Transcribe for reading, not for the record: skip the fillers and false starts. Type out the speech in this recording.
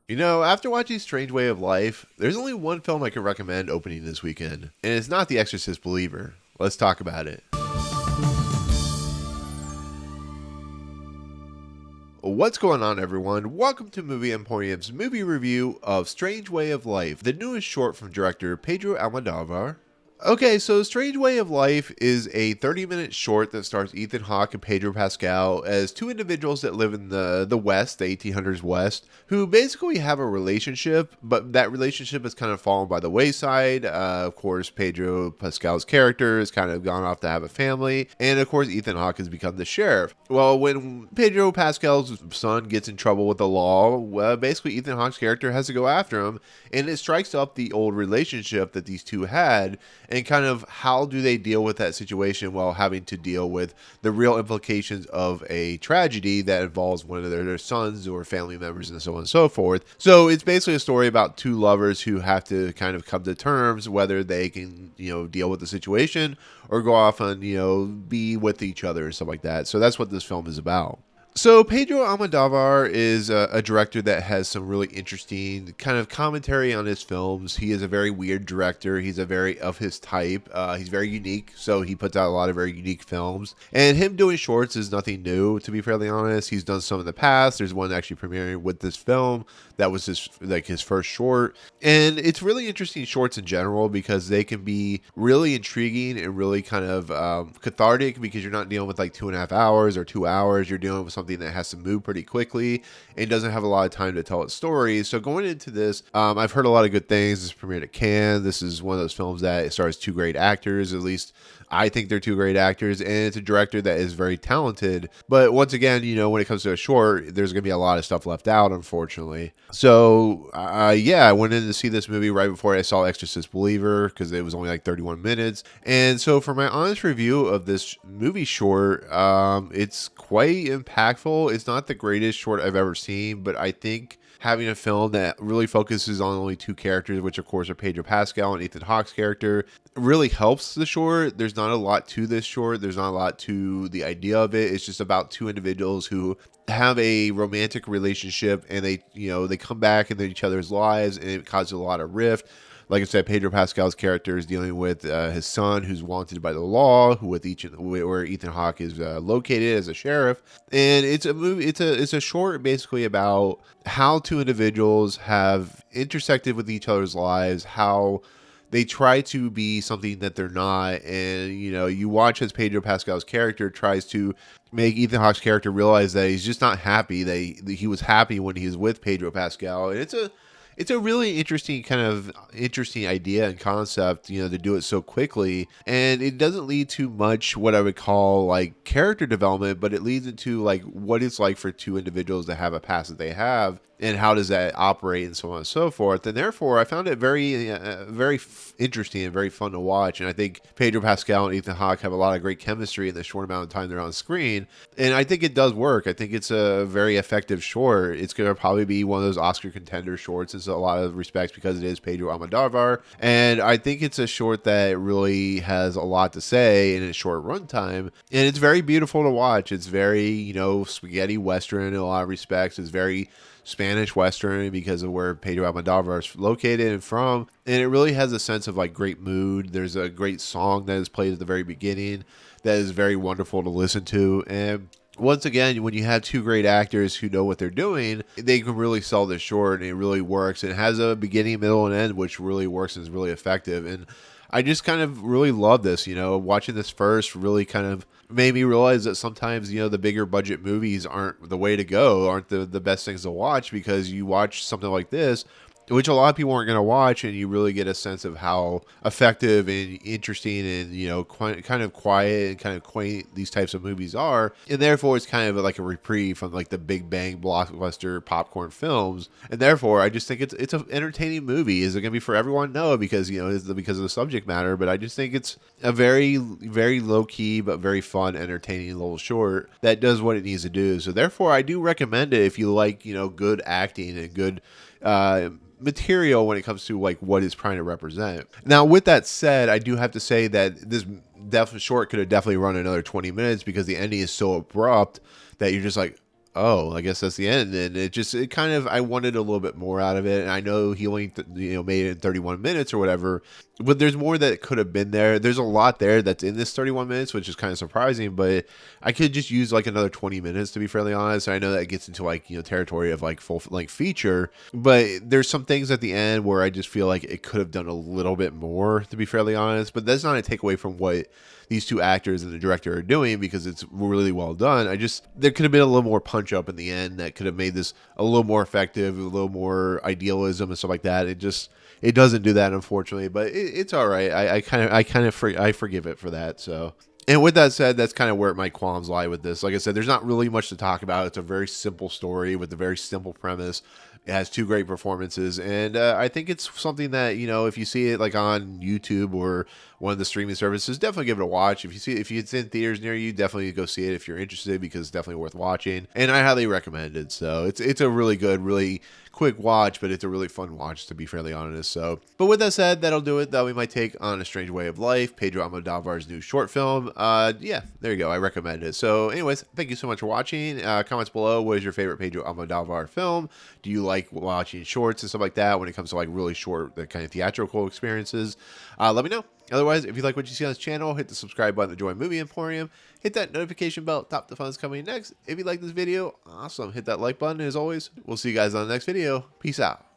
After watching Strange Way of Life, there's only one film I can recommend opening this weekend, and it's not The Exorcist Believer. Let's talk about it. What's going on, everyone? Welcome to Movie Emporium's movie review of Strange Way of Life, the newest short from director Pedro Almodóvar. Okay, so Strange Way of Life is a 30-minute short that stars Ethan Hawke and Pedro Pascal as two individuals that live in the West, the 1800s West, who basically have a relationship, but that relationship has kind of fallen by the wayside. Of course, Pedro Pascal's character has kind of gone off to have a family, and of course, Ethan Hawke has become the sheriff. Well, when Pedro Pascal's son gets in trouble with the law, basically Ethan Hawke's character has to go after him, and it strikes up the old relationship that these two had, and kind of how do they deal with that situation while having to deal with the real implications of a tragedy that involves one of their sons or family members and so on and so forth. So it's basically a story about two lovers who have to kind of come to terms whether they can, deal with the situation or go off and, be with each other and stuff like that. So that's what this film is about. So Pedro Almodóvar is a director that has some really interesting kind of commentary on his films. He is a very weird director. He's a very of his type. He's very unique, so he puts out a lot of very unique films. And him doing shorts is nothing new, to be fairly honest. He's done some in the past. There's one actually premiering with this film that was his first short. And it's really interesting shorts in general because they can be really intriguing and really kind of cathartic because you're not dealing with like 2.5 hours or 2 hours. You're dealing with something that has to move pretty quickly and doesn't have a lot of time to tell its story. So going into this, I've heard a lot of good things. This premiered at Cannes. This is one of those films that stars two great actors. At least I think they're two great actors, and it's a director that is very talented. But once again, when it comes to a short, there's going to be a lot of stuff left out, unfortunately. So, I went in to see this movie right before I saw Exorcist Believer because it was only like 31 minutes. And so for my honest review of this movie short, it's quite impactful. It's not the greatest short I've ever seen, but I think having a film that really focuses on only two characters, which of course are Pedro Pascal and Ethan Hawke's character, really helps the short. There's not a lot to this short. There's not a lot to the idea of it. It's just about two individuals who have a romantic relationship, and they come back into each other's lives, and it causes a lot of rift. Like I said, Pedro Pascal's character is dealing with his son, who's wanted by the law, where Ethan Hawke is located as a sheriff. And it's a movie. It's a short basically about how two individuals have intersected with each other's lives, how they try to be something that they're not, and you watch as Pedro Pascal's character tries to make Ethan Hawke's character realize that he's just not happy. That he was happy when he was with Pedro Pascal, and it's a really interesting idea and concept, to do it so quickly. And it doesn't lead to much what I would call like character development, but it leads into like what it's like for two individuals that have a past that they have, and how does that operate, and so on and so forth. And therefore, I found it very interesting and very fun to watch. And I think Pedro Pascal and Ethan Hawke have a lot of great chemistry in the short amount of time they're on screen. And I think it does work. I think it's a very effective short. It's going to probably be one of those Oscar contender shorts in a lot of respects because it is Pedro Almodóvar. And I think it's a short that really has a lot to say in its short runtime. And it's very beautiful to watch. It's very, spaghetti Western in a lot of respects. It's very Spanish Western because of where Pedro Almodóvar is located and from. And it really has a sense of like great mood. There's a great song that is played at the very beginning that is very wonderful to listen to. And once again, when you have two great actors who know what they're doing, they can really sell this short, and it really works. It has a beginning, middle, and end, which really works and is really effective. And I just kind of really love this, watching this first really kind of made me realize that sometimes, the bigger budget movies aren't the way to go, aren't the best things to watch, because you watch something like this, which a lot of people aren't going to watch, and you really get a sense of how effective and interesting and, kind of quiet and kind of quaint these types of movies are. And therefore, it's kind of like a reprieve from like the big bang blockbuster popcorn films. And therefore, I just think it's an entertaining movie. Is it going to be for everyone? No, because, because of the subject matter. But I just think it's a very, very low key, but very fun, entertaining little short that does what it needs to do. So therefore, I do recommend it if you like, good acting and good, material when it comes to like what it's trying to represent. Now, with that said, I do have to say that this short could have definitely run another 20 minutes because the ending is so abrupt that you're just like, oh, I guess that's the end. And it kind of, I wanted a little bit more out of it. And I know he only, made it in 31 minutes or whatever, but there's more that could have been there. There's a lot there that's in this 31 minutes, which is kind of surprising, but I could just use like another 20 minutes to be fairly honest. I know that gets into like, territory of like full like feature, but there's some things at the end where I just feel like it could have done a little bit more, to be fairly honest, but that's not a takeaway from what these two actors and the director are doing, because it's really well done. There could have been a little more punch up in the end that could have made this a little more effective, a little more idealism and stuff like that. It doesn't do that, unfortunately, but it's all right. I forgive it for that. So, and with that said, that's kind of where my qualms lie with this. Like I said, there's not really much to talk about. It's a very simple story with a very simple premise. It has two great performances, and I think it's something that, if you see it like on YouTube or one of the streaming services, definitely give it a watch. If it's in theaters near you, definitely go see it if you're interested, because it's definitely worth watching, and I highly recommend it. So it's a really good, really quick watch, but it's a really fun watch, to be fairly honest. So, but with that said, that'll do it. That'll be my take on A Strange Way of Life, Pedro Almodóvar's new short film. Yeah, there you go. I recommend it. So, anyways, thank you so much for watching. Comments below. What is your favorite Pedro Almodóvar film? Do you like watching shorts and stuff like that when it comes to like really short, the kind of theatrical experiences? Let me know. Otherwise, if you like what you see on this channel, hit the subscribe button to join Movie Emporium. Hit that notification bell. Top the fun's coming next. If you like this video, awesome. Hit that like button. As always, we'll see you guys on the next video. Peace out.